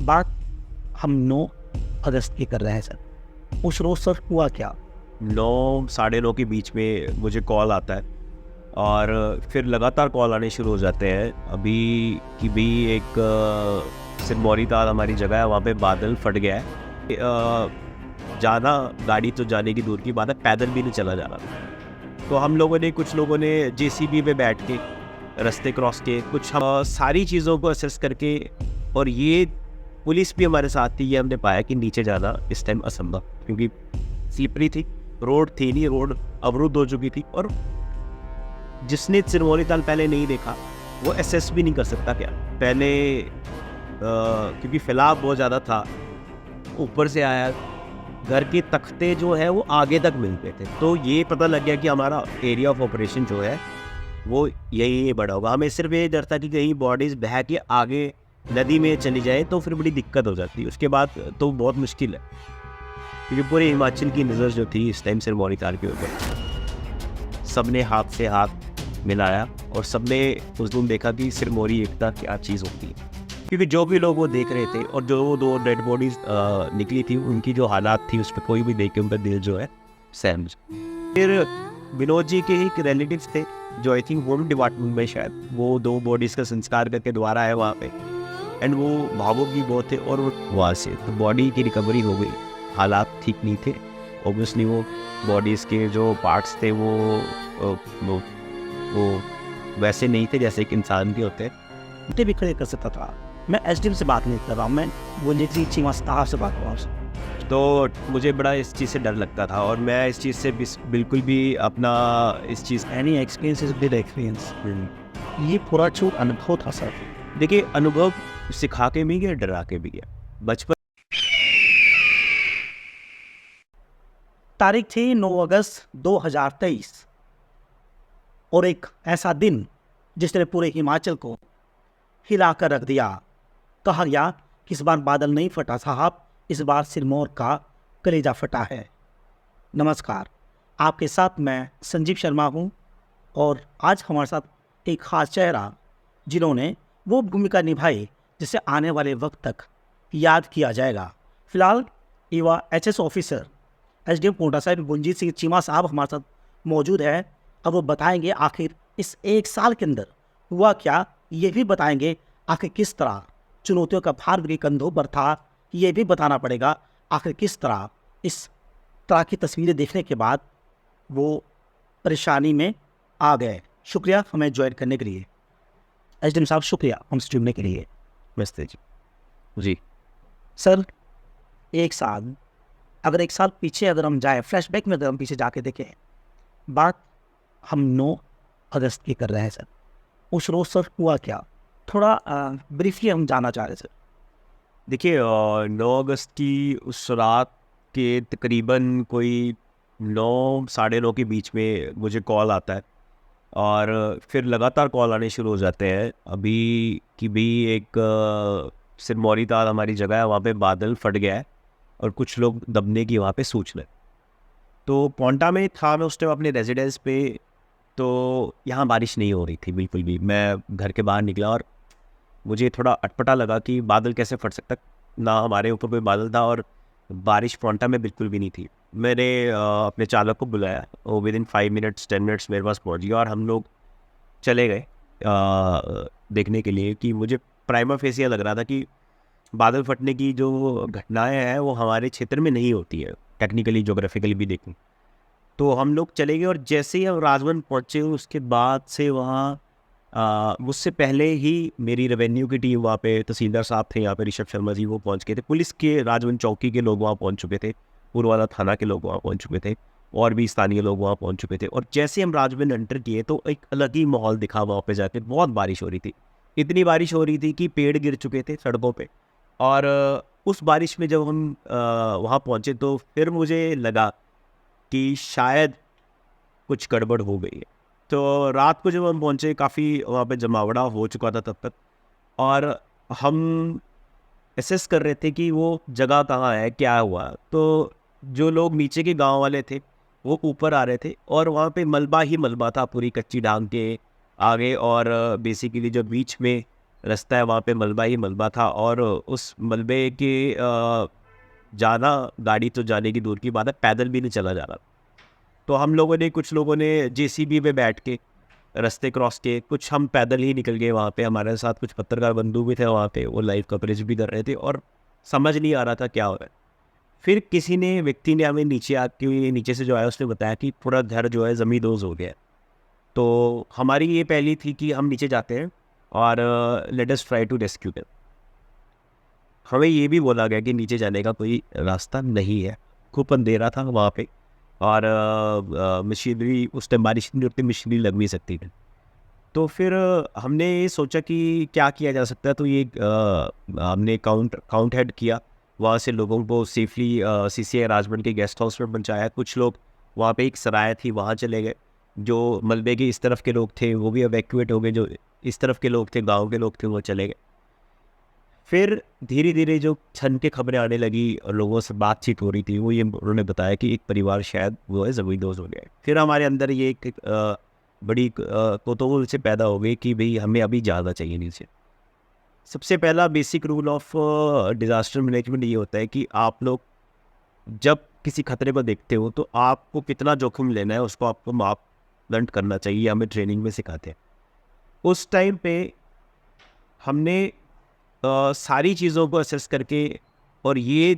बात हम 9 अगस्त की कर रहे हैं सर। उस रोज़ सर हुआ क्या? 9 साढ़े 9 के बीच में मुझे कॉल आता है और फिर लगातार कॉल आने शुरू हो जाते हैं। अभी की भी एक सिरमौरी ताल हमारी जगह है, वहाँ पे बादल फट गया है। जाना गाड़ी तो जाने की दूर की बात है, पैदल भी नहीं चला जा रहा। तो हम लोगों ने कुछ लोगों ने जेसीबी पे बैठ के रास्ते क्रॉस के कुछ सारी चीज़ों को असेस करके, और ये पुलिस भी हमारे साथ थी, ये हमने पाया कि नीचे जाना इस टाइम असंभव, क्योंकि स्लिपरी थी, रोड थी नहीं, रोड अवरुद्ध हो चुकी थी। और जिसने सिरमौरी ताल पहले नहीं देखा वो एसेस भी नहीं कर सकता क्या पहले, क्योंकि फैलाव बहुत ज़्यादा था। ऊपर से आया, घर के तख्ते जो है वो आगे तक मिलते थे, तो ये पता लग गया कि हमारा एरिया ऑफ ऑपरेशन जो है वो यही बड़ा होगा। हमें सिर्फ ये डर था कि कहीं बॉडीज बह के आगे नदी में चली जाए तो फिर बड़ी दिक्कत हो जाती है, उसके बाद तो बहुत मुश्किल है, क्योंकि पूरे हिमाचल की नज़र जो थी इस टाइम सिरमौरी ताल के ऊपर। सबने हाथ से हाथ मिलाया और सबने उस दिन देखा कि सिरमौरी एकता क्या चीज़ होती है, क्योंकि जो भी लोग वो देख रहे थे और जो वो 2 डेड बॉडीज निकली थी, उनकी जो हालात थी उस पर कोई भी देख के उनका दिल जो है सहम जाए। फिर विनोद जी के ही रिलेटिव्स थे जो आई थिंक होम डिपार्टमेंट में शायद वो 2 बॉडीज़ का संस्कार करके दोबारा आए वहाँ पे, एंड वो भावुक भी बहुत थे। और वहाँ से तो बॉडी की रिकवरी हो गई, हालात ठीक नहीं थे ऑब्वियसली। वो बॉडीज़ के जो पार्ट्स थे वो वैसे नहीं थे जैसे एक इंसान के होते हैं। उठे भी खड़े कर सकता था। मैं एसडीएम से बात नहीं कर रहा हूँ, मैं वो लेडी चीमा साहब से बात कर रहा हूँ। तो मुझे बड़ा इस चीज़ से डर लगता था, और मैं इस चीज़ से बिल्कुल भी अपना इस चीज़ any experience is big experience. ये पूरा जो अनुभव था सर, देखिए, अनुभव सिखा के भी गया, डरा के भी गया। बचपन तारीख थी 9 अगस्त 2023 और एक ऐसा दिन जिसने पूरे हिमाचल को हिला कर रख दिया। कहा गया कि इस बार बादल नहीं फटा साहब, इस बार सिरमौर का कलेजा फटा है। नमस्कार, आपके साथ मैं संजीव शर्मा हूँ और आज हमारे साथ एक ख़ास चेहरा जिन्होंने वो भूमिका निभाई जिसे आने वाले वक्त तक याद किया जाएगा। फिलहाल युवा HS officer SDM Paonta Sahib Gunjeet Singh Cheema साहब हमारे साथ मौजूद है। अब वो बताएंगे आखिर इस एक साल के अंदर हुआ क्या, ये भी बताएंगे आखिर किस तरह चुनौतियों का भार उनके कंधों पर था, ये भी बताना पड़ेगा आखिर किस तरह इस तरह की तस्वीरें देखने के बाद वो परेशानी में आ गए। शुक्रिया हमें ज्वाइन करने के लिए एसडीएम साहब, शुक्रिया हमसे जुड़ने के लिए। मस्ते जी। सर, एक साल, अगर एक साल पीछे अगर हम जाए, फ्लैशबैक में अगर हम पीछे जाके देखें, बात हम 9 अगस्त की कर रहे हैं सर। उस रोज़ सर हुआ क्या, थोड़ा ब्रीफली हम जानना चाह रहे हैं सर। देखिए, 9 अगस्त की उस रात के तकरीबन कोई 9 साढ़े 9 के बीच में मुझे कॉल आता है और फिर लगातार कॉल आने शुरू हो जाते हैं। अभी की भी एक सिरमौरी ताल हमारी जगह है, वहाँ पे बादल फट गया है और कुछ लोग दबने की वहाँ पे सूचना है। तो पोंटा में था मैं उस टाइम अपने रेजिडेंस पे, तो यहाँ बारिश नहीं हो रही थी बिल्कुल भी। मैं घर के बाहर निकला और मुझे थोड़ा अटपटा लगा कि बादल कैसे फट सकता, ना हमारे ऊपर कोई बादल था और बारिश पोंटा में बिल्कुल भी नहीं थी। मैंने अपने चालक को बुलाया, वो विद इन 5 मिनट्स 10 मिनट्स मेरे पास पहुँच गया और हम लोग चले गए देखने के लिए। कि मुझे प्राइमा फेसिया लग रहा था कि बादल फटने की जो घटनाएं हैं वो हमारे क्षेत्र में नहीं होती है, टेक्निकली जोग्राफिकली भी देखें। तो हम लोग चले गए और जैसे ही हम राजवन पहुँचे उसके बाद से वहाँ मुझसे पहले ही मेरी रेवेन्यू की टीम वहाँ पे, तहसीलदार साहब थे यहाँ पे, ऋषभ शर्मा जी, वो पहुँच गए थे। पुलिस के राजवन चौकी के लोग वहाँ पहुँच चुके थे, पुरवाला थाना के लोग वहाँ पहुँच चुके थे, और भी स्थानीय लोग वहाँ पहुँच चुके थे। और जैसे हम राजवन एंटर किए तो एक अलग ही माहौल दिखा वहाँ पे जाके। बहुत बारिश हो रही थी, इतनी बारिश हो रही थी कि पेड़ गिर चुके थे सड़कों पे। और उस बारिश में जब हम वहाँ पहुँचे तो फिर मुझे लगा कि शायद कुछ गड़बड़ हो गई है। तो रात को जब हम पहुँचे काफ़ी वहाँ पे जमावड़ा हो चुका था तब तक, और हम असेस कर रहे थे कि वो जगह कहाँ है, क्या हुआ। तो जो लोग नीचे के गांव वाले थे वो ऊपर आ रहे थे और वहाँ पे मलबा ही मलबा था, पूरी कच्ची डांग के आगे। और बेसिकली जो बीच में रास्ता है वहाँ पे मलबा ही मलबा था, और उस मलबे के जाना, गाड़ी तो जाने की दूर की बात है, पैदल भी नहीं चला जा रहा। तो हम लोगों ने, कुछ लोगों ने जेसीबी पे बैठ के रास्ते क्रॉस किए, कुछ हम पैदल ही निकल गए वहाँ पे। हमारे साथ कुछ पत्रकार बंधु भी थे वहाँ पे, वो लाइव कवरेज भी कर रहे थे, और समझ नहीं आ रहा था क्या हो रहा है। फिर किसी ने, व्यक्ति ने हमें नीचे आके, नीचे से जो आया उसने बताया कि पूरा घर जो है ज़मींदोज़ हो गया है। तो हमारी ये पहली थी कि हम नीचे जाते हैं और let us try to rescue them. हमें ये भी बोला गया कि नीचे जाने का कोई रास्ता नहीं है, खूब अंधेरा था वहाँ पे, और मशीनरी उस टाइम बारिश नहीं होती, मशीनरी लग भी सकती थी। तो फिर हमने ये सोचा कि क्या किया जा सकता है। तो ये हमने काउंट हेड किया, वहाँ से लोगों को सेफली सीसीआई राजमंड के गेस्ट हाउस में पहुँचाया। कुछ लोग वहाँ पे एक सराय थी, वहाँ चले गए। जो मलबे के इस तरफ के लोग थे वो भी एवैक्यूएट हो गए, जो इस तरफ के लोग थे, गांव के लोग थे, वो चले गए। फिर धीरे धीरे जो छन के खबरें आने लगी और लोगों से बातचीत हो रही थी, वो ये उन्होंने बताया कि एक परिवार शायद वो है ज़मींदोज़ हो गया है। फिर हमारे अंदर ये एक बड़ी कौतूहल से पैदा हो गई कि भाई हमें अभी जाना चाहिए नीचे। सबसे पहला basic rule of disaster management ये होता है कि आप लोग जब किसी खतरे को देखते हो तो आपको कितना जोखिम लेना है उसको आपको मापदंड करना चाहिए, हमें ट्रेनिंग में सिखाते हैं। उस टाइम पे हमने सारी चीज़ों को असेस करके, और ये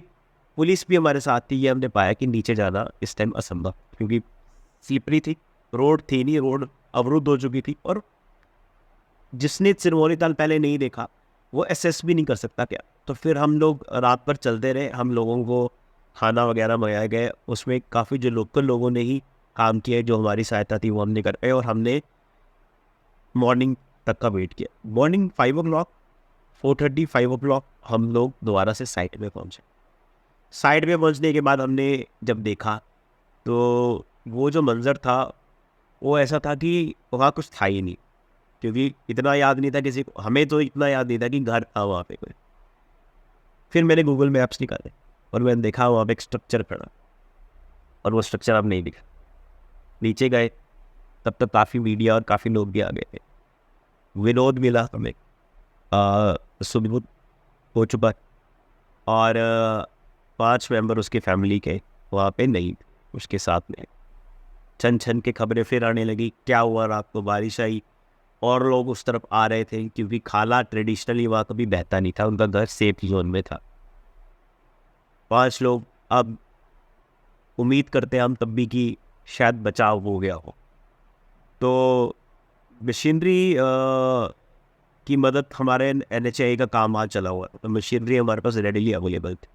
पुलिस भी हमारे साथ थी, ये हमने पाया कि नीचे जाना इस टाइम असंभव, क्योंकि स्लिपरी थी, रोड थी नहीं, रोड अवरुद्ध हो चुकी थी, और जिसने सिरमौली ताल पहले नहीं देखा वो असेस भी नहीं कर सकता क्या। तो फिर हम लोग रात भर चलते रहे, हम लोगों को खाना वगैरह मंगाया गया, उसमें काफ़ी जो लोकल लोगों ने ही काम किया, जो हमारी सहायता थी वो हमने कर पाए, और हमने मॉर्निंग तक का वेट किया। मॉर्निंग 5 o'clock, 4:30, 5 o'clock हम लोग दोबारा से साइट में पहुँचे। साइट में पहुँचने के बाद हमने जब देखा तो वो जो मंज़र था वो ऐसा था कि वहाँ कुछ था ही नहीं, क्योंकि इतना याद नहीं था किसी को, हमें तो इतना याद नहीं था कि घर था वहाँ पे कोई। फिर मैंने गूगल मैप्स निकाले और मैंने देखा वहाँ पे एक स्ट्रक्चर खड़ा, और वो स्ट्रक्चर अब नहीं दिखा। नीचे गए, तब तक काफ़ी मीडिया और काफ़ी लोग भी आ गए थे। विनोद मिला हमें, सुबुद हो चुका, और 5 मेंबर उसके फैमिली के वहाँ पे नहीं थे उसके साथ में। छन छन के खबरें फिर आने लगी, क्या हुआ, रात को बारिश आई, और लोग उस तरफ आ रहे थे, क्योंकि खाला ट्रेडिशनली वहाँ कभी बहता नहीं था, उनका घर सेफ जोन में था। 5 लोग, अब उम्मीद करते हैं हम तब भी कि शायद बचाव हो गया हो। तो मशीनरी की मदद, हमारे NHAI का काम आज चला हुआ, तो मशीनरी हमारे पास रेडीली अवेलेबल थी,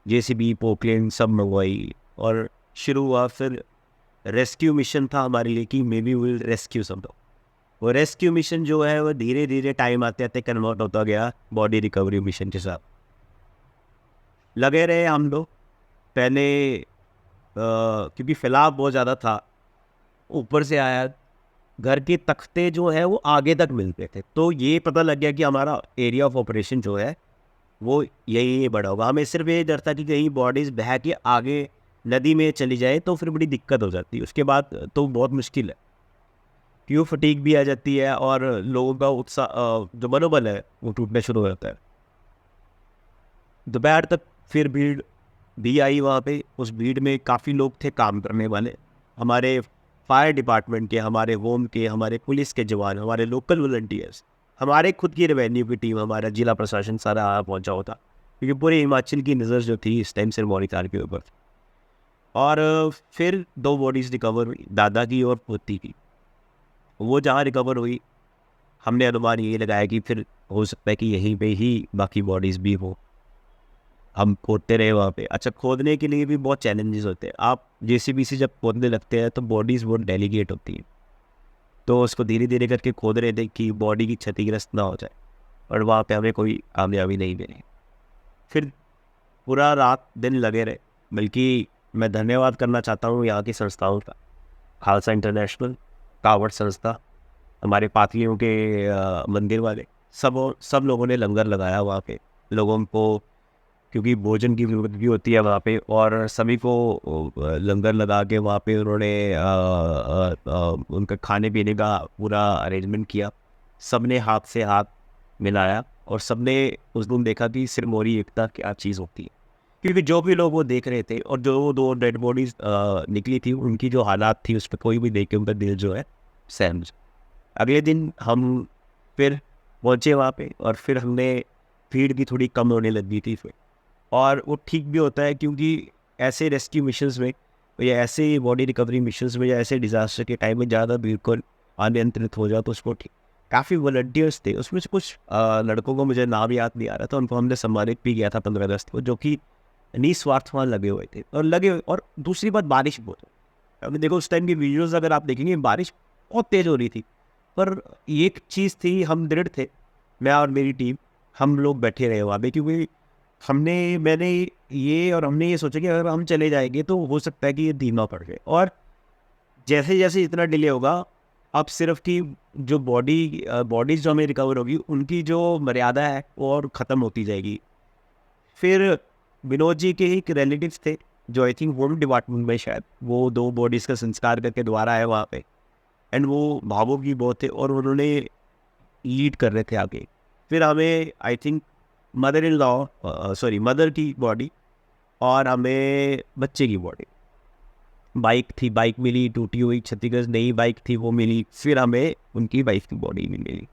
जेसीबी, पोकलेन सब मंगवाई, और शुरू हुआ फिर रेस्क्यू मिशन था हमारे लिए कि मे बी विल रेस्क्यू सम। वो रेस्क्यू मिशन जो है वो धीरे धीरे टाइम आते आते कन्वर्ट होता गया बॉडी रिकवरी मिशन के साथ। लगे रहे हम लोग पहले, क्योंकि फैलाव बहुत ज़्यादा था, ऊपर से आया, घर के तख्ते जो है वो आगे तक मिलते थे, तो ये पता लग गया कि हमारा एरिया ऑफ ऑपरेशन जो है वो यही बड़ा होगा। हमें सिर्फ ये डर था कि कहीं बॉडीज़ बह के आगे नदी में चली जाए तो फिर बड़ी दिक्कत हो जाती है, उसके बाद तो बहुत मुश्किल है, क्यों फटीक भी आ जाती है और लोगों का उत्साह, जो मनोबल है वो टूटना शुरू हो जाता है। दोपहर तक फिर भीड़ भी आई वहाँ पे, उस भीड़ में काफ़ी लोग थे काम करने वाले, हमारे फायर डिपार्टमेंट के, हमारे होम के, हमारे पुलिस के जवान, हमारे लोकल वॉलंटियर्स, हमारे खुद की रेवेन्यू की टीम, हमारा जिला प्रशासन सारा आया पहुँचा होता, क्योंकि पूरे हिमाचल की नज़र जो थी इस टाइम सिरमौली ताल के ऊपर थी। और फिर 2 बॉडीज़ रिकवर हुई, दादा की और पोती की। वो जहाँ रिकवर हुई, हमने अनुमान ये लगाया कि फिर हो सकता है कि यहीं पे ही बाकी बॉडीज़ भी हो। हम खोदते रहे वहाँ पे। अच्छा, खोदने के लिए भी बहुत चैलेंजेस होते हैं। आप जेसीबी से जब खोदने लगते हैं तो बॉडीज़ बहुत डेलिकेट होती हैं, तो उसको धीरे धीरे करके खोद रहे थे कि बॉडी की क्षतिग्रस्त ना हो जाए, और वहाँ पे हमें कोई कामयाबी नहीं मिली। फिर पूरा रात दिन लगे रहे, बल्कि मैं धन्यवाद करना चाहता हूँ यहाँ की संस्थाओं का, खालसा इंटरनेशनल, कावड़ संस्था, हमारे पातियों के मंदिर वाले, सब लोगों ने लंगर लगाया वहाँ पे लोगों को, क्योंकि भोजन की ज़रूरत भी होती है वहाँ पे, और सभी को लंगर लगा के वहाँ पे उन्होंने उनका खाने पीने का पूरा अरेंजमेंट किया। सब ने हाथ से हाथ मिलाया और सबने उस दिन देखा कि सिरमौरी एकता क्या चीज़ होती है। क्योंकि जो भी लोग वो देख रहे थे और जो 2 डेड बॉडीज़ निकली थी, उनकी जो हालात थी, उस पे कोई भी देख के उनका दिल जो है सहम जाए। अगले दिन हम फिर पहुँचे वहाँ पे और फिर हमने भीड़ भी थोड़ी कम होने लगी थी फिर, और वो ठीक भी होता है क्योंकि ऐसे रेस्क्यू मिशंस में या ऐसे बॉडी रिकवरी मिशंस में या ऐसे डिज़ास्टर के टाइम में ज़्यादा भीड़ को अनियंत्रित हो जाए तो उसको ठीक। काफ़ी वॉलंटियर्स थे उसमें से कुछ लड़कों को मुझे नाम याद नहीं आ रहा था, उनको हमने सम्मानित भी किया था 15 अगस्त को, जो कि निस्वार्थवान लगे हुए थे और दूसरी बात बारिश बहुत है। अभी देखो उस टाइम की वीडियोस अगर आप देखेंगे बारिश बहुत तेज़ हो रही थी, पर एक चीज़ थी, हम दृढ़ थे, मैं और मेरी टीम, हम लोग बैठे रहे वहाँ पे क्योंकि हमने ये सोचा कि अगर हम चले जाएंगे तो हो सकता है कि ये धीमा पड़ जाए, और जैसे जैसे इतना डिले होगा अब सिर्फ कि जो बॉडीज़ जो हमें रिकवर होगी उनकी जो मर्यादा है वो और ख़त्म होती जाएगी। फिर विनोद जी के ही एक रिलेटिव्स थे जो आई थिंक होम डिपार्टमेंट में शायद वो 2 बॉडीज़ का संस्कार करके दोबारा आए वहाँ पे, एंड वो भावुक भी बहुत थे और उन्होंने लीड कर रहे थे आगे। फिर हमें आई थिंक मदर की बॉडी और हमें बच्चे की बॉडी, बाइक मिली टूटी हुई, क्षतिग्रस्त नई बाइक थी वो मिली, फिर हमें उनकी वाइफ की बॉडी भी मिली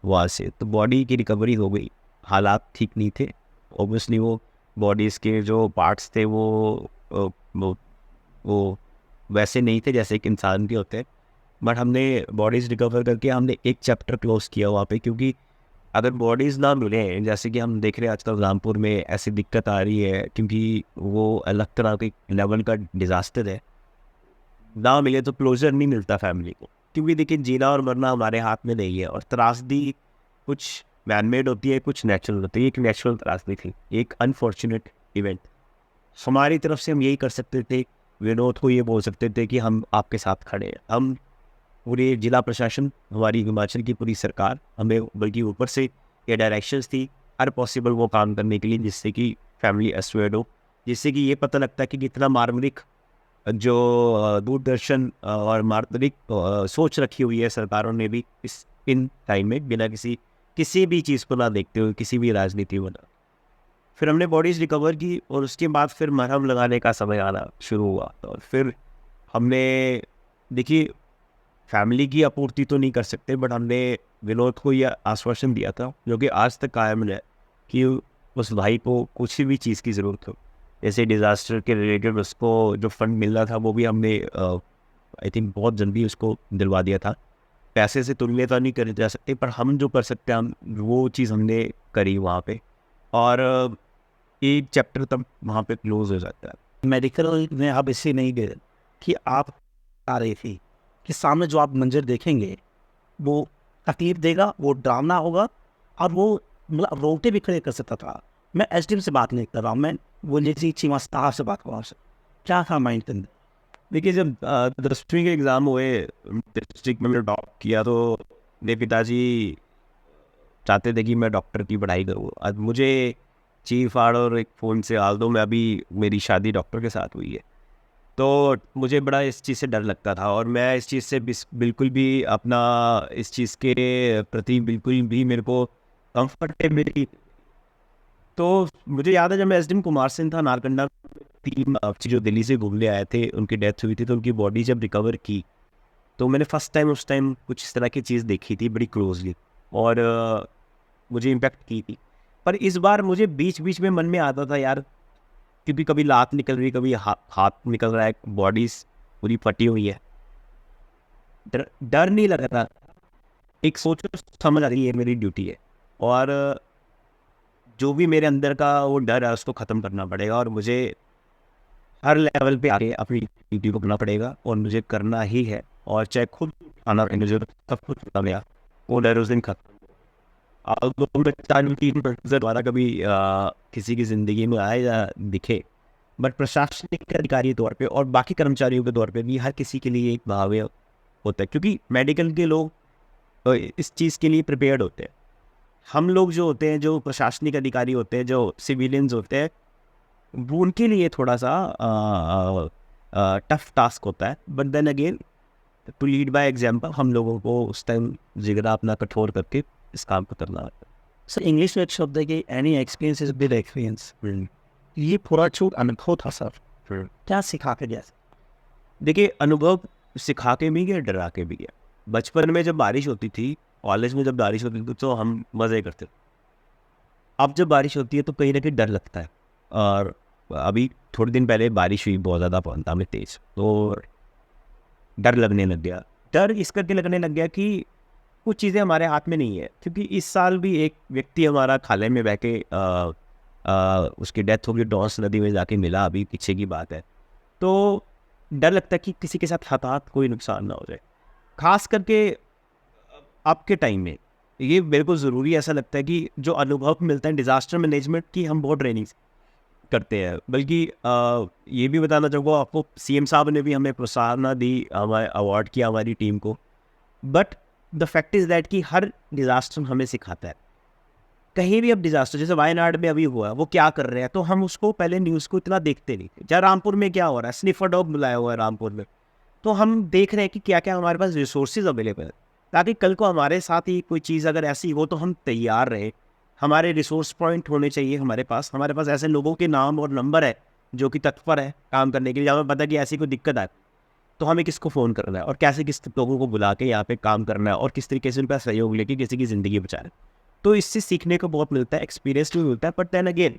वहाँ से। तो बॉडी की रिकवरी हो गई, हालात ठीक नहीं थे ऑब्वियसली, वो बॉडीज़ के जो पार्ट्स थे अ, वो वो वैसे नहीं थे जैसे एक इंसान के होते हैं, बट हमने बॉडीज़ रिकवर करके हमने एक चैप्टर क्लोज किया वहाँ पे। क्योंकि अगर बॉडीज़ ना मिले, जैसे कि हम देख रहे हैं आजकल रामपुर में ऐसी दिक्कत आ रही है क्योंकि वो अलग तरह के लेवल का डिज़ास्टर है, ना मिले तो क्लोजर नहीं मिलता फैमिली को। क्योंकि देखिए जीना और मरना हमारे हाथ में नहीं है, और त्रासदी कुछ मैनमेड होती है, कुछ नेचुरल होती है। एक नेचुरल त्रासदी थी, एक अनफॉर्चुनेट इवेंट। हमारी तरफ से हम यही कर सकते थे, विनोद को ये बोल सकते थे कि हम आपके साथ खड़े हैं। हम पूरे जिला प्रशासन, हमारी हिमाचल की पूरी सरकार, हमें बल्कि ऊपर से ये डायरेक्शंस थी हर पॉसिबल वो काम करने के लिए जिससे कि फैमिली एस्योर्ड हो, जिससे कि ये पता लगता है कि कितना मार्मिक जो दूरदर्शन और मार्मिक सोच रखी हुई है सरकारों ने भी इस इन टाइम में, बिना किसी भी चीज़ को ना देखते हुए, किसी भी राजनीति को ना। फिर हमने बॉडीज़ रिकवर की और उसके बाद फिर मरहम लगाने का समय आना शुरू हुआ, और फिर हमने देखिए फैमिली की आपूर्ति तो नहीं कर सकते, बट हमने विनोद को यह आश्वासन दिया था जो कि आज तक कायम है कि उस भाई को कुछ भी चीज़ की ज़रूरत हो, जैसे डिज़ास्टर के रिलेटेड उसको जो फंड मिल रहा था वो भी हमने आई थिंक बहुत जल्दी उसको दिलवा दिया था। पैसे से तुलना तो नहीं करे जा सकते, पर हम जो कर सकते हैं हम वो चीज़ हमने करी वहाँ पे, और एक चैप्टर तब वहाँ पे क्लोज हो जाता है। मेडिकल में आप इससे नहीं गए कि आप आ रही थी कि सामने जो आप मंजर देखेंगे वो तकलीफ देगा, वो डरावना होगा, और वो मतलब रोंगटे भी खड़े कर सकता था। मैं एसडीएम से बात नहीं कर रहा हूँ, मैं वो जैसी चीमा साहब से बात कर रहा हूँ। क्या था माइंड के अंदर? देखिए जब 10वीं के एग्ज़ाम हुए डिस्ट्रिक्ट में, मैंने टॉप किया तो मेरे पिताजी चाहते थे कि मैं डॉक्टर की पढ़ाई करूँ। अब मुझे चीफ आड़ और एक फ़ोन से हाल दो, मैं अभी मेरी शादी डॉक्टर के साथ हुई है, तो मुझे बड़ा इस चीज़ से डर लगता था, और मैं इस चीज़ से बिल्कुल भी अपना इस चीज़ के प्रति बिल्कुल भी मेरे को कंफर्टेबिलिटी। तो मुझे याद है जब मैं एसडीएम कुमार सिंह था नारकंडा, 3 बच्चे जो दिल्ली से घूमने आए थे उनकी डेथ हुई थी, तो उनकी बॉडी जब रिकवर की तो मैंने फर्स्ट टाइम उस टाइम कुछ इस तरह की चीज़ देखी थी बड़ी क्लोजली, और मुझे इम्पेक्ट की थी। पर इस बार मुझे बीच बीच में मन में आता था यार, क्योंकि कभी लात निकल रही, कभी हाथ निकल रहा है, बॉडीज पूरी फटी हुई है, डर नहीं लग रहा, एक सोच समझ आ रही है मेरी ड्यूटी है, और जो भी मेरे अंदर का वो डर है उसको ख़त्म करना पड़ेगा, और मुझे हर लेवल पे आके अपनी ड्यूटी को करना पड़ेगा, और मुझे करना ही है, और चाहे खुद खाना पड़ेगा, जो सब कुछ होता गया वो डर उस दिन खत्म। द्वारा कभी किसी की ज़िंदगी में आए या दिखे, बट प्रशासनिक अधिकारी के तौर पे और बाकी कर्मचारियों के तौर पे भी हर किसी के लिए एक भाव्य होता है, क्योंकि मेडिकल के लोग इस चीज़ के लिए प्रिपेयर्ड होते हैं। हम लोग जो होते हैं, जो प्रशासनिक अधिकारी होते हैं, जो सिविलियंस होते हैं, वो उनके लिए थोड़ा सा टफ टास्क होता है, but then again to lead by example हम लोगों को उस टाइम जिगरा अपना कठोर करके इस काम को करना होता है। सर इंग्लिश में एक शब्द है कि any experience is big experience. ये पूरा छूट अनुभव था सर, क्या सिखा के गया? देखिए, अनुभव सिखा के भी गया, डरा के भी गया। बचपन में जब बारिश होती थी, कॉलेज में जब बारिश होती थी, तो हम मज़े करते थे। अब जब बारिश होती है तो कहीं ना कहीं डर लगता है। और अभी थोड़े दिन पहले बारिश हुई बहुत ज़्यादा पवनता में तेज़, तो डर लगने लग गया। डर इस करके लगने लग गया कि कुछ चीज़ें हमारे हाथ में नहीं है, क्योंकि इस साल भी एक व्यक्ति हमारा खाले में बह के उसकी डेथ हो गई, डॉन्स नदी में जाके मिला, अभी पीछे की बात है। तो डर लगता है कि किसी के साथ हताहत कोई नुकसान ना हो जाए, खास करके आपके टाइम में। ये मेरे को ज़रूरी ऐसा लगता है कि जो अनुभव मिलता है डिज़ास्टर मैनेजमेंट की, हम बहुत ट्रेनिंग करते हैं। बल्कि ये भी बताना चाहूँगा आपको, सीएम साहब ने भी हमें प्रोत्साहन दी, हमें अवार्ड किया हमारी टीम को। But the fact is that कि हर डिज़ास्टर हमें सिखाता है। कहीं भी अब डिज़ास्टर जैसे वायनाड में अभी हुआ, वो क्या कर रहे हैं, तो हम उसको पहले न्यूज़ को इतना देखते नहीं थे। जहाँ रामपुर में क्या हो रहा है, स्निफर डॉग बुलाया हुआ है रामपुर में, तो हम देख रहे हैं कि क्या क्या हमारे पास रिसोर्सेज अवेलेबल है, ताकि कल को हमारे साथ ही कोई चीज़ अगर ऐसी हो तो हम तैयार रहें। हमारे रिसोर्स पॉइंट होने चाहिए हमारे पास ऐसे लोगों के नाम और नंबर है जो कि तत्पर है काम करने के लिए। हमें पता है कि ऐसी कोई दिक्कत आए तो हमें किसको फ़ोन करना है और कैसे किस लोगों को बुला के यहाँ पे काम करना है और किस तरीके से उनका सहयोग लेके किसी की ज़िंदगी बचाना है। तो इससे सीखने को बहुत मिलता है, एक्सपीरियंस भी मिलता है। बट देन अगेन,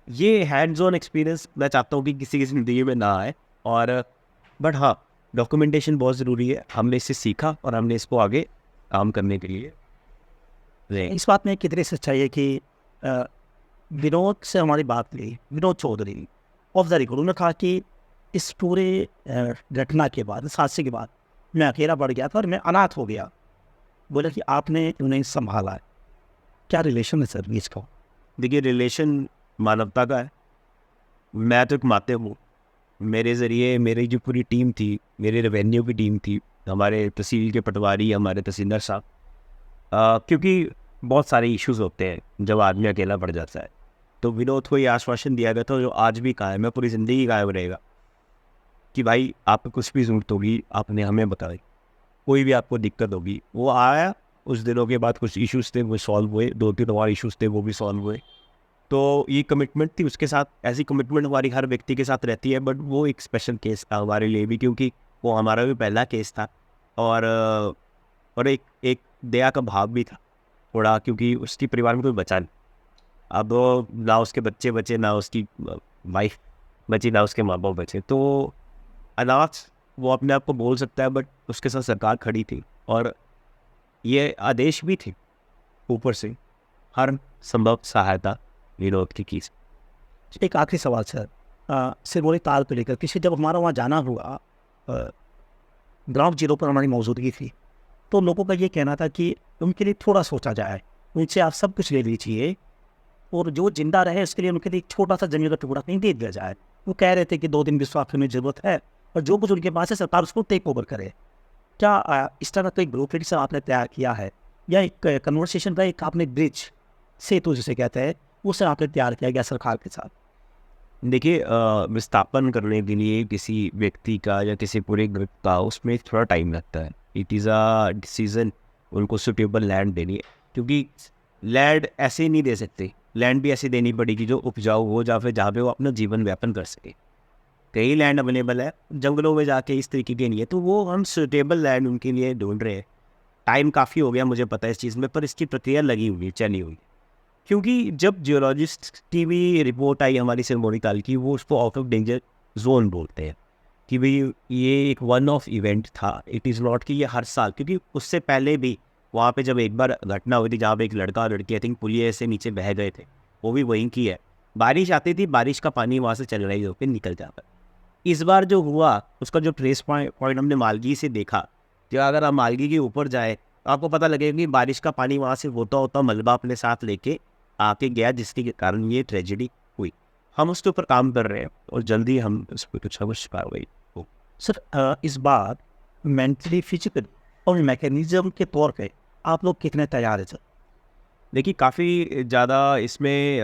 ये हैंड्स ऑन एक्सपीरियंस मैं चाहता हूँ कि किसी की ज़िंदगी में ना आए। और बट हाँ, डॉक्यूमेंटेशन बहुत ज़रूरी है। हमने इससे सीखा और हमने इसको आगे काम करने के लिए इस बात में कितनी सच्चाई है कि अ, विनोद से हमारी बात हुई, Vinod Chaudhary off the record, उन्होंने कहा कि इस पूरे घटना के बाद, इस हादसे के बाद मैं अकेला पड़ गया था और मैं अनाथ हो गया। बोला कि आपने उन्हें संभाला है। क्या रिलेशन है सर बीच का? देखिए, रिलेशन मानवता का है। मैं तो एक माध्यम हूँ। मेरे ज़रिए मेरी जो पूरी टीम थी, मेरे रेवेन्यू की टीम थी, हमारे तहसील के पटवारी, हमारे तहसीलदार साहब, क्योंकि बहुत सारे इश्यूज़ होते हैं जब आदमी अकेला पड़ जाता है। तो विनोद को ये आश्वासन दिया गया था जो आज भी कायम है, पूरी ज़िंदगी कायम रहेगा, कि भाई आपको कुछ भी ज़रूरत होगी आपने हमें बताई, कोई भी आपको दिक्कत होगी। वो आया, उस दिनों के बाद कुछ इश्यूज़ थे वो सॉल्व हुए, 2-3 और इश्यूज़ थे वो भी सॉल्व हुए। तो ये कमिटमेंट थी उसके साथ। ऐसी कमिटमेंट हमारी हर व्यक्ति के साथ रहती है, बट वो एक स्पेशल केस था हमारे लिए भी, क्योंकि वो हमारा भी पहला केस था। और और एक एक दया का भाव भी था थोड़ा, क्योंकि उसके परिवार में कोई बचा नहीं। अब ना उसके बच्चे बचे, ना उसकी वाइफ बची, ना उसके माँ बाप बचे। तो अनाथ वो अपने आप को बोल सकता है, बट उसके साथ सरकार खड़ी थी और ये आदेश भी थे ऊपर से हर संभव सहायता विनोद की। एक आखिरी सवाल सर, सिरमौरी ताल को लेकर किसी जब हमारा वहाँ जाना हुआ, ग्राउंड जीरो पर हमारी मौजूदगी थी, तो लोगों का ये कहना था कि उनके लिए थोड़ा सोचा जाए, उनसे आप सब कुछ ले लीजिए और जो जिंदा रहे उसके लिए उनके लिए एक छोटा सा जमीन का टुकड़ा कहीं दे दिया जाए। वो कह रहे थे कि 2 दिन विश्वास करने की जरूरत है और जो कुछ उनके पास है सरकार उसको टेक ओवर करे। क्या इस तरह का एक ब्लूप्रिंट सर आपने तैयार किया है, या एक कन्वर्सेशन का एक आपने ब्रिज सेतु जिसे कहते हैं वो सर आपने तैयार किया गया सरकार के साथ? देखिए, विस्थापन करने के लिए किसी व्यक्ति का या किसी पूरे ग्रुप का उसमें थोड़ा टाइम लगता है। इट इज़ अ डिसीज़न, उनको सुटेबल लैंड देनी है, क्योंकि लैंड ऐसे नहीं दे सकते। लैंड भी ऐसे देनी पड़ेगी जो उपजाऊ हो, या फिर जहाँ पे वो अपना जीवन व्यापन कर सके। कई लैंड अवेलेबल है, जंगलों में जाके इस तरीके के नहीं है, तो वो हम सुटेबल लैंड उनके लिए ढूंढ रहे हैं। टाइम काफ़ी हो गया मुझे पता है इस चीज़ में, पर इसकी प्रक्रिया लगी हुई है, चली हुई है। क्योंकि जब जियोलॉजिस्ट की भी रिपोर्ट आई हमारी सिरमौरी ताल की, वो उसको आउट ऑफ डेंजर जोन बोलते हैं कि भाई ये एक वन ऑफ इवेंट था। इट इज़ नॉट कि ये हर साल, क्योंकि उससे पहले भी वहाँ पे जब एक बार घटना हुई थी जहाँ पे एक लड़का और लड़की आई थिंक पुलिया से नीचे बह गए थे, वो भी वहीं की है। बारिश आती थी, बारिश का पानी वहाँ से चल रही होकर निकल जाता। इस बार जो हुआ उसका जो ट्रेस पॉइंट हमने मालगी से देखा, कि अगर आप मालगी के ऊपर जाए तो आपको पता लगेगा कि बारिश का पानी वहाँ से होता होता मलबा अपने साथ लेके आके गया, जिसके कारण ये ट्रेजेडी हुई। हम उसके ऊपर काम कर रहे हैं और जल्दी हम उस पर कुछ अवश्य कार्रवाई हो। सर इस बार मेंटली, फिजिकल और मैकेनिज्म के तौर पे आप लोग कितने तैयार हैं सर? देखिए, काफ़ी ज़्यादा इसमें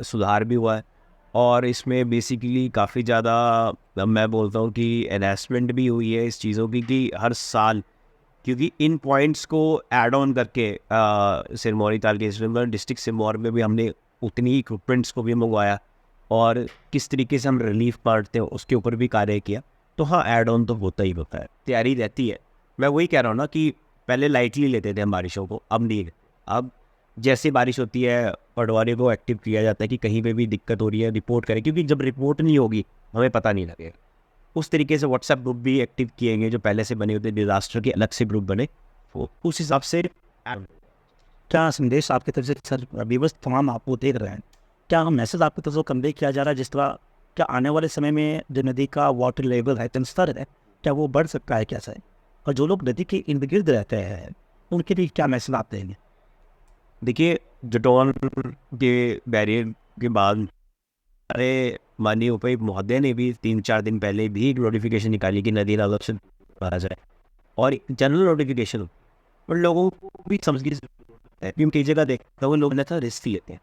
सुधार भी हुआ है, और इसमें बेसिकली काफ़ी ज़्यादा मैं बोलता हूँ कि एनहांसमेंट भी हुई है इस चीज़ों की, कि हर साल क्योंकि इन पॉइंट्स को ऐड ऑन करके सिरमौर ताल के डिस्ट्रिक्ट सिरमौर में भी हमने उतनी ही इक्विपमेंट्स को भी मंगवाया और किस तरीके से हम रिलीफ बांटते हैं उसके ऊपर भी कार्य किया। तो हाँ, ऐड ऑन तो होता ही होता है, तैयारी रहती है। मैं वही कह रहा हूँ ना कि पहले लाइटली लेते थे हम बारिशों को, अब नहीं। अब जैसे बारिश होती है पटवारी को एक्टिव किया जाता है कि कहीं पे भी दिक्कत हो रही है रिपोर्ट करें, क्योंकि जब रिपोर्ट नहीं होगी हमें पता नहीं लगेगा। उस तरीके से व्हाट्सएप ग्रुप भी एक्टिव किए गए जो पहले से बने होते, डिजास्टर के अलग से ग्रुप बने, वो उस हिसाब से। क्या संदेश आपकी तरफ से सर व्यूअर्स तमाम आपको देख रहे हैं, क्या हम मैसेज आपकी तरफ से कन्वे किया जा रहा है जिस तरह क्या आने वाले समय में जो नदी का वाटर लेवल है, स्तर है, क्या वो बढ़ सकता है कैसा है, और जो लोग नदी के इर्द गिर्द रहते हैं उनके लिए क्या मैसेज आप देंगे? देखिए, जटौन के बैरियर के बाद अरे माननीय उपायुक्त महोदय ने भी 3-4 दिन पहले भी एक नोटिफिकेशन निकाली कि नदी नालों से भरा जाए, और जनरल नोटिफिकेशन पर लोगों को भी समझ की जरूरत है। क्योंकि कई जगह देखता हूँ लोग था रिस्क लेते हैं,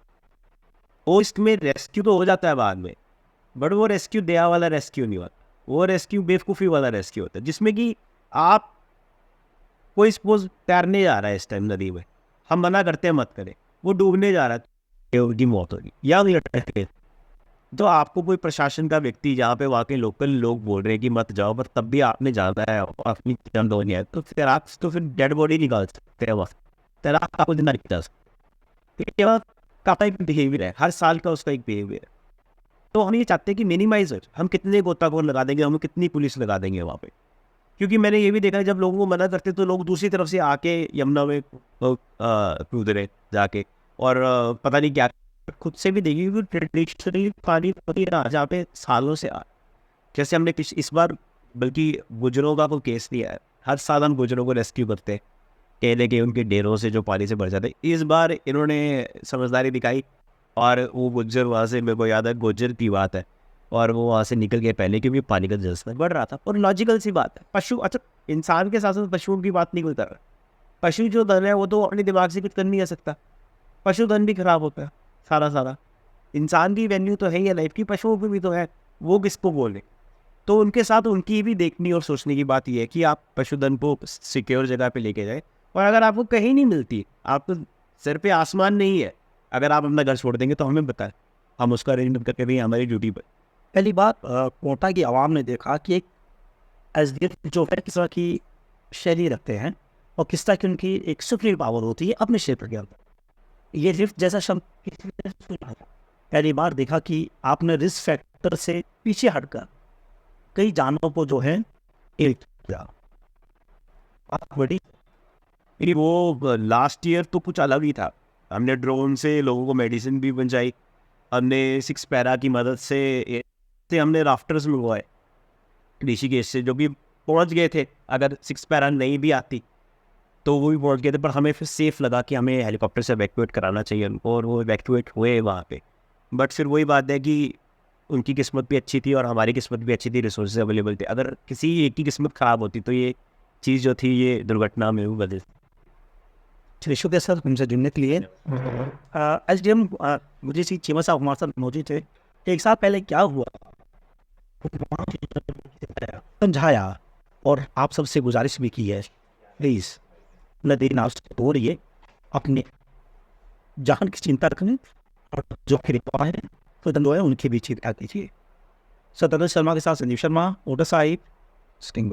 वो इसमें रेस्क्यू तो हो जाता है बाद में, बट वो रेस्क्यू दया वाला रेस्क्यू नहीं होता, वो रेस्क्यू बेवकूफ़ी वाला रेस्क्यू होता है, जिसमें कि आप कोई सपोज तैरने जा रहा है इस टाइम नदी में, हम मना करते हैं मत करें, वो डूबने जा रहा है, उनकी मौत होगी या नहीं अटके, तो आपको कोई प्रशासन का व्यक्ति जहाँ पे वाकई लोकल लोग बोल रहे हैं कि मत जाओ, पर तब भी आपने जाना है अपनी जान धोनी है, तो फिर आप तो फिर डेड बॉडी निकाल सकते हैं वक्त, तैराक आपको जिंदा निकाल सकते हैं। काफ़ी बिहेवियर है, हर साल का उसका एक बिहेवियर है। तो हम ये चाहते हैं कि मिनिमाइज, हम कितने गोताखोर लगा देंगे, हम कितनी पुलिस लगा देंगे वहाँ पे, क्योंकि मैंने ये भी देखा है जब लोगों को मना करते तो लोग दूसरी तरफ से आके यमुना में कूद रहे जाके, और पता नहीं क्या खुद से भी देखिए, क्योंकि ट्रेडिशनली पानी जहाँ पे सालों से जैसे हमने इस बार बल्कि गुजरों का कोई केस नहीं आया, हर साल हम गुजरों को रेस्क्यू करते हैं, केले के उनके डेरों से जो पानी से भर जाते। इस बार इन्होंने समझदारी दिखाई और वो गुज्जर वहाँ से, मेरे को याद है गुज्जर की बात है, और वो वहाँ से निकल गए पहले क्योंकि पानी का जलस्तर बढ़ रहा था। और लॉजिकल सी बात है, पशु, अच्छा इंसान के साथ साथ पशुओं की बात नहीं कोई कर रहा, पशु जो धन है वो तो अपने दिमाग से कुछ कर नहीं सकता, पशुधन भी खराब होता है सारा। इंसान की वैल्यू तो है ही लाइफ की, पशुओं की भी तो है, वो किसको बोले। तो उनके साथ उनकी भी देखनी और सोचने की बात यह है कि आप पशुधन को सिक्योर जगह पे लेके जाए, और अगर आपको कहीं नहीं मिलती, आपको सिर पे आसमान नहीं है, अगर आप अपना घर छोड़ देंगे तो हमें बताएं, हम उसका अरेंजमेंट करके भी हमारी ड्यूटी पर। पहली बात, कोटा की आवाम ने देखा कि एक एसडीएफ जो है किस तरह की शैली रखते हैं और किस तरह की उनकी एक सुप्रीम पावर होती है अपने क्षेत्र के अंदर। ये रिफ्ट जैसा शब्द किसी ने सुना था। पहली बार देखा कि आपने रिस्क फैक्टर से पीछे हटकर कई जानों को जो है एक किया। बड़ी वो लास्ट ईयर तो कुछ अलग ही था, हमने ड्रोन से लोगों को मेडिसिन भी पहुंचाई, हमने 6 पैरा की मदद से हमने राफ्टर्स मंगवाए ऋषिकेश से, जो भी पहुंच गए थे। अगर 6 पैरा नहीं भी आती तो वो भी पहुंच गए थे, पर हमें फिर सेफ लगा कि हमें हेलीकॉप्टर से इवैक्यूएट कराना चाहिए उनको, और वो इवैक्यूएट हुए वहाँ पे। बट फिर वही बात है कि उनकी किस्मत भी अच्छी थी और हमारी किस्मत भी अच्छी थी, रिसोर्सेज अवेलेबल थे। अगर किसी एक की किस्मत ख़राब होती तो ये चीज़ जो थी ये दुर्घटना में भी बदल। चलिए, शुक्रिया सर हमसे जुड़ने के लिए। एसडीएम मुझे सी चीमा साहब हमारे साथ मौजूद थे। एक साल पहले क्या हुआ समझाया, और आप सबसे गुजारिश भी की है, प्लीज़ नदी नाव से हो रही है, अपने जान की चिंता रखें, और जो फिर है तो जो है उनकी भी चिंता कीजिए। सत्येंद्र शर्मा के साथ संजीव शर्मा, ओटा साहिब, स्टिंग